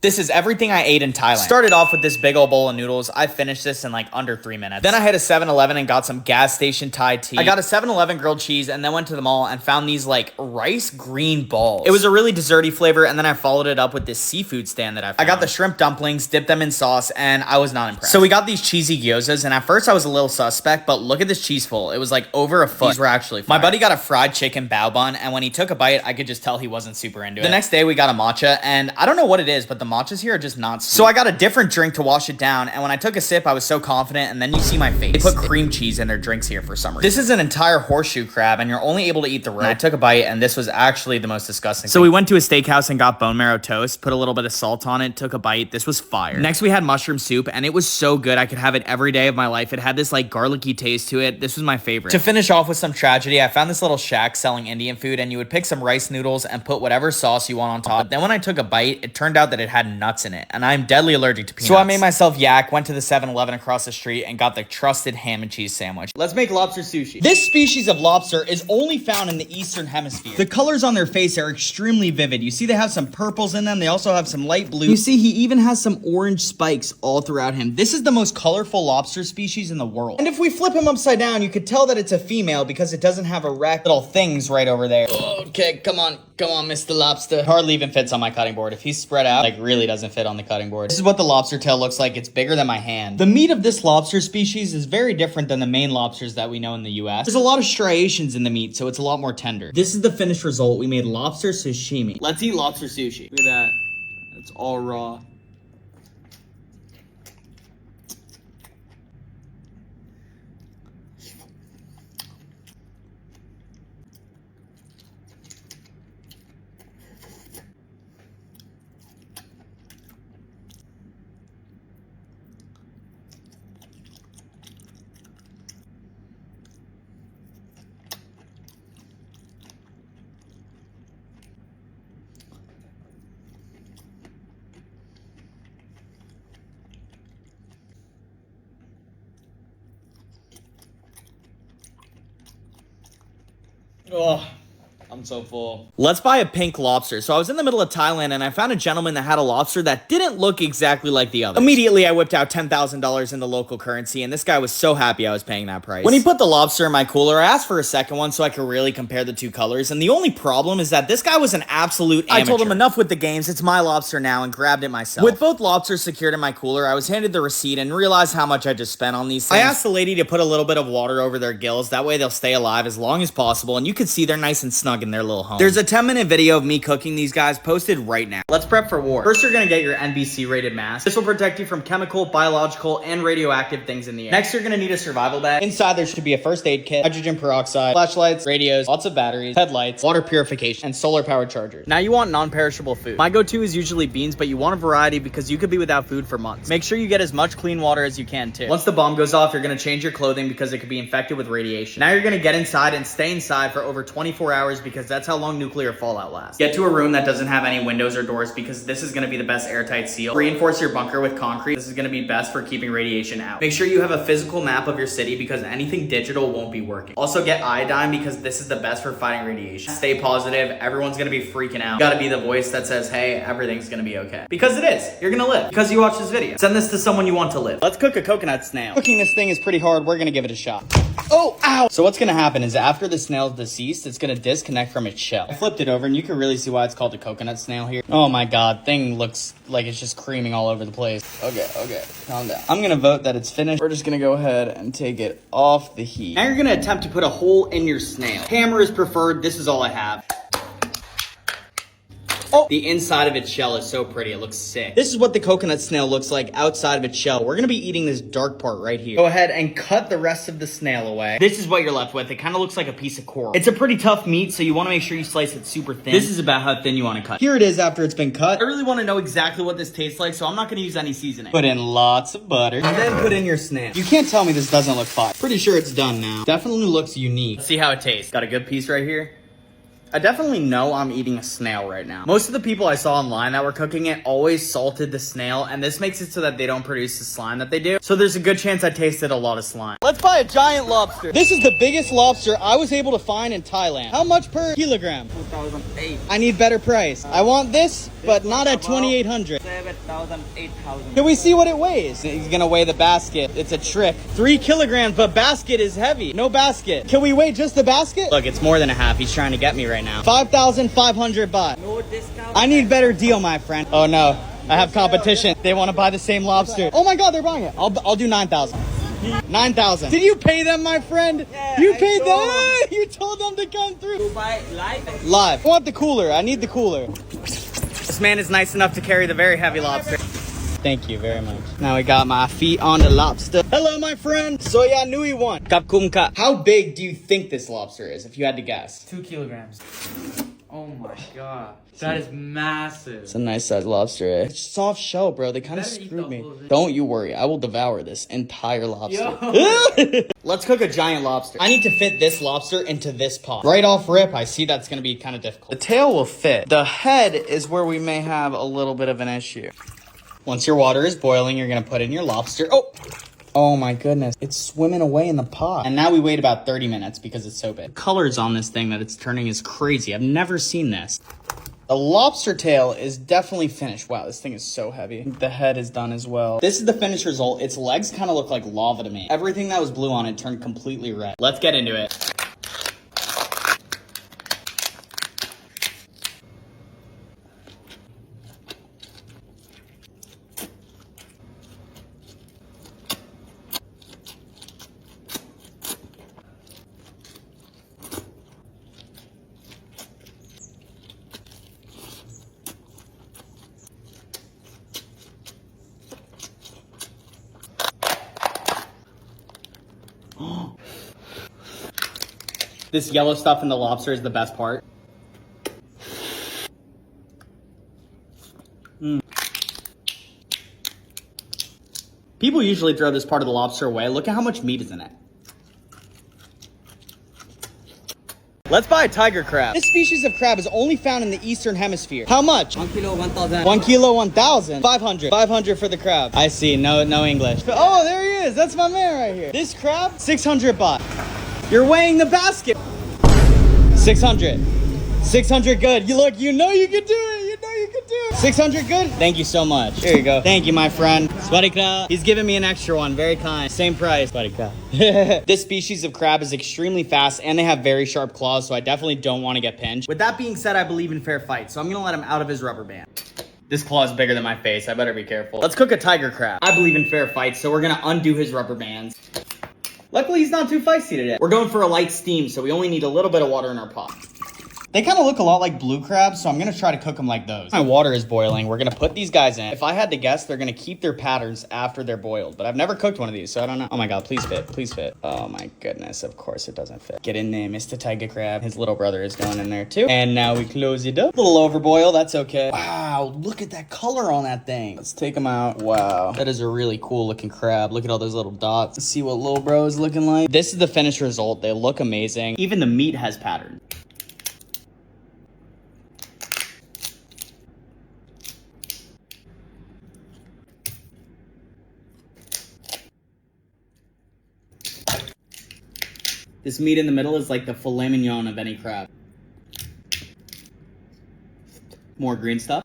This is everything I ate in Thailand. Started off with this big old bowl of noodles. I finished this in like under 3 minutes. Then I hit a 7-Eleven and got some gas station Thai tea. I got a 7-Eleven grilled cheese and then went to the mall and found these like rice green balls. It was a really desserty flavor, and then I followed it up with this seafood stand that I found. I got the shrimp dumplings, dipped them in sauce, and I was not impressed. So we got these cheesy gyozas, and at first I was a little suspect, but look at this cheese full. It was like over a foot. These were actually fire. My buddy got a fried chicken bao bun, and when he took a bite, I could just tell he wasn't super into it. The next day we got a matcha, and I don't know what it is, but the matchas here are just not sweet. So I got a different drink to wash it down, and when I took a sip, I was so confident, and then you see my face. They put cream cheese in their drinks here for some reason. This is an entire horseshoe crab, and you're only able to eat the roe. I took a bite, and this was actually the most disgusting thing. So we went to a steakhouse and got bone marrow toast, put a little bit of salt on it, took a bite. This was fire. Next, we had mushroom soup, and it was so good. I could have it every day of my life. It had this like garlicky taste to it. This was my favorite. To finish off with some tragedy, I found this little shack selling Indian food, and you would pick some rice noodles and put whatever sauce you want on top. Then when I took a bite, it turned out that it had nuts in it, and I'm deadly allergic to peanuts. So I made myself yak, went to the 7-Eleven across the street, and got the trusted ham and cheese sandwich. Let's make lobster sushi. This species of lobster is only found in the Eastern Hemisphere. The colors on their face are extremely vivid. You see they have some purples in them. They also have some light blue. You see he even has some orange spikes all throughout him. This is the most colorful lobster species in the world. And if we flip him upside down, you could tell that it's a female because it doesn't have erect little things right over there. Okay, come on, Mr. Lobster. Hardly even fits on my cutting board. If he's spread out, like really doesn't fit on the cutting board. This is what the lobster tail looks like. It's bigger than my hand. The meat of this lobster species is very different than the main lobsters that we know in the US. There's a lot of striations in the meat, so it's a lot more tender. This is the finished result. We made lobster sashimi. Let's eat lobster sushi. Look at that. It's all raw. Oh, I'm so full. Let's buy a pink lobster. So I was in the middle of Thailand and I found a gentleman that had a lobster that didn't look exactly like the other. Immediately, I whipped out $10,000 in the local currency, and this guy was so happy I was paying that price. When he put the lobster in my cooler, I asked for a second one so I could really compare the two colors, and the only problem is that this guy was an absolute amateur. I told him enough with the games, it's my lobster now, and grabbed it myself. With both lobsters secured in my cooler, I was handed the receipt and realized how much I just spent on these things. I asked the lady to put a little bit of water over their gills, that way they'll stay alive as long as possible, and you can see they're nice and snug in their little home. There's a 10-minute video of me cooking these guys posted right now. Let's prep for war. First, you're gonna get your NBC rated mask. This will protect you from chemical, biological, and radioactive things in the air. Next, you're gonna need a survival bag. Inside, there should be a first aid kit, hydrogen peroxide, flashlights, radios, lots of batteries, headlights, water purification, and solar powered chargers. Now you want non-perishable food. My go-to is usually beans, but you want a variety because you could be without food for months. Make sure you get as much clean water as you can too. Once the bomb goes off, you're gonna change your clothing because it could be infected with radiation. Now you're gonna get inside and stay inside for over 24 hours because that's how long nuclear fallout lasts. Get to a room that doesn't have any windows or doors because this is going to be the best airtight seal. Reinforce your bunker with concrete. This is going to be best for keeping radiation out. Make sure you have a physical map of your city because anything digital won't be working. Also get iodine because this is the best for fighting radiation. Stay positive. Everyone's going to be freaking out. You got to be the voice that says, hey, everything's going to be okay. Because it is. You're going to live because you watch this video. Send this to someone you want to live. Let's cook a coconut snail. Cooking this thing is pretty hard. We're going to give it a shot. Oh, ow! So what's going to happen is after the snail's deceased, it's going to disconnect from its shell. I flipped it over and you can really see why it's called a coconut snail here. Oh my god, thing looks like it's just creaming all over the place. Okay, calm down. I'm gonna vote that it's finished. We're just gonna go ahead and take it off the heat. Now you're gonna attempt to put a hole in your snail. Hammer is preferred. This is all I have. Oh, the inside of its shell is so pretty. It looks sick. This is what the coconut snail looks like outside of its shell. We're gonna be eating this dark part right here. Go ahead and cut the rest of the snail away. This is what you're left with. It kind of looks like a piece of coral. It's a pretty tough meat, so you want to make sure you slice it super thin. This is about how thin you want to cut. Here it is after it's been cut. I really want to know exactly what this tastes like, so I'm not gonna use any seasoning. Put in lots of butter, and then put in your snail. You can't tell me this doesn't look fire. Pretty sure it's done now. Definitely looks unique. Let's see how it tastes. Got a good piece right here. I definitely know I'm eating a snail right now. Most of the people I saw online that were cooking it always salted the snail, and this makes it so that they don't produce the slime that they do. So there's a good chance I tasted a lot of slime. Let's buy a giant lobster. This is the biggest lobster I was able to find in Thailand. How much per kilogram? 2,008. I need better price. I want this, but not at 2,800. 7,000, 8,000. Can we see what it weighs? He's gonna weigh the basket. It's a trick. 3 kilograms, but basket is heavy. No basket. Can we weigh just the basket? Look, it's more than a half. He's trying to get me right now. 5,500 baht. No discount. I need better deal, my friend. Oh no, I have competition. They want to buy the same lobster. Oh my God, they're buying it. I'll do 9,000. 9,000. Did you pay them, my friend? Yeah, you I paid told. them. You told them to come through. To buy live. Live. I want the cooler. I need the cooler. This man is nice enough to carry the very heavy lobster. Thank you very much. Now I got my feet on the lobster. Hello, my friend. Soya Nui one. Kap kum kap. How big do you think this lobster is, if you had to guess? 2 kilograms. Oh my God. That is massive. It's a nice sized lobster, eh? It's soft shell, bro. They kind of Better eat screwed the me. whole thing. Don't you worry. I will devour this entire lobster. Yo. Let's cook a giant lobster. I need to fit this lobster into this pot. Right off rip, I see that's going to be kind of difficult. The tail will fit. The head is where we may have a little bit of an issue. Once your water is boiling, you're going to put in your lobster. Oh my goodness. It's swimming away in the pot. And now we wait about 30 minutes because it's so big. The colors on this thing that it's turning is crazy. I've never seen this. The lobster tail is definitely finished. Wow, this thing is so heavy. The head is done as well. This is the finished result. Its legs kind of look like lava to me. Everything that was blue on it turned completely red. Let's get into it. This yellow stuff in the lobster is the best part. People usually throw this part of the lobster away. Look at how much meat is in it. Let's buy a tiger crab. This species of crab is only found in the Eastern Hemisphere. How much? 1 kilo, 1,000. 1 kilo, 1,000. 500. 500 for the crab. I see. No English. Oh, there he is. That's my man right here. This crab, 600 baht. You're weighing the basket. 600. 600 good. You know you can do it. You know you can do it. 600 good? Thank you so much. Here you go. Thank you, my friend. Swadika. He's giving me an extra one. Very kind. Same price. Swadika. This species of crab is extremely fast and they have very sharp claws, so I definitely don't want to get pinched. With that being said, I believe in fair fight, so I'm going to let him out of his rubber band. This claw is bigger than my face. I better be careful. Let's cook a tiger crab. I believe in fair fight, so we're going to undo his rubber bands. Luckily, he's not too feisty today. We're going for a light steam, so we only need a little bit of water in our pot. They kind of look a lot like blue crabs, so I'm going to try to cook them like those. My water is boiling. We're going to put these guys in. If I had to guess, they're going to keep their patterns after they're boiled, but I've never cooked one of these, so I don't know. Oh my God, please fit. Please fit. Oh my goodness, of course it doesn't fit. Get in there, Mr. Tiger Crab. His little brother is going in there too. And now we close it up. A little overboil, that's okay. Wow, look at that color on that thing. Let's take them out. Wow, that is a really cool looking crab. Look at all those little dots. Let's see what little bro is looking like. This is the finished result. They look amazing. Even the meat has pattern. This meat in the middle is like the filet mignon of any crab. More green stuff.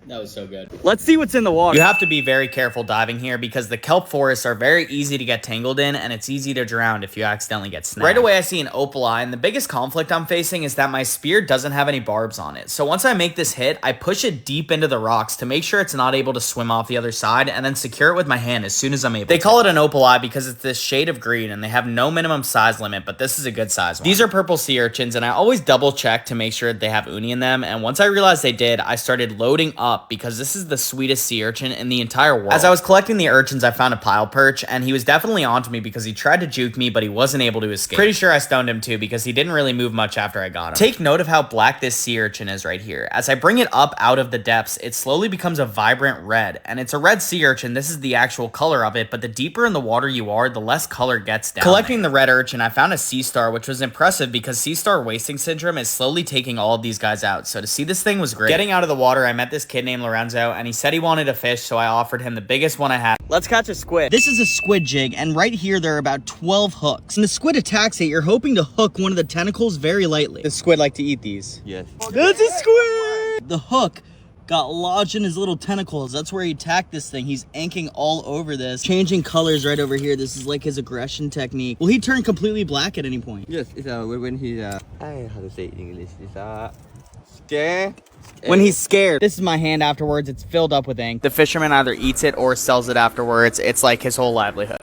That was so good. Let's see what's in the water. You have to be very careful diving here because the kelp forests are very easy to get tangled in and it's easy to drown if you accidentally get snagged. Right away I see an opal eye, and the biggest conflict I'm facing is that my spear doesn't have any barbs on it. So once I make this hit, I push it deep into the rocks to make sure it's not able to swim off the other side and then secure it with my hand as soon as I'm able to. They call it an opal eye because it's this shade of green and they have no minimum size limit, but this is a good size one. These are purple sea urchins and I always double check to make sure that they have uni in them, and once I realized they did, I started loading up because this is the sweetest sea urchin in the entire world. As I was collecting the urchins, I found a pile perch, and he was definitely onto me because he tried to juke me, but he wasn't able to escape. Pretty sure I stoned him too because he didn't really move much after I got him. Take note of how black this sea urchin is right here. As I bring it up out of the depths, it slowly becomes a vibrant red, and it's a red sea urchin. This is the actual color of it, but the deeper in the water you are, the less color gets down. Collecting the red urchin, I found a sea star, which was impressive because sea star wasting syndrome is slowly taking all of these guys out, so to see this thing was great. Getting out of the water, I met this kid named Lorenzo, and he said he wanted a fish, so I offered him the biggest one I had. Let's catch a squid. This is a squid jig, and right here there are about 12 hooks. When the squid attacks it, you're hoping to hook one of the tentacles very lightly. The squid like to eat these. Yes. That's a squid! The hook got lodged in his little tentacles. That's where he attacked this thing. He's inking all over this, changing colors right over here. This is like his aggression technique. Will he turn completely black at any point? Yes, it's when he's how to say it in English? It's scared. When he's scared. This is my hand afterwards. It's filled up with ink. The fisherman either eats it or sells it afterwards. It's like his whole livelihood.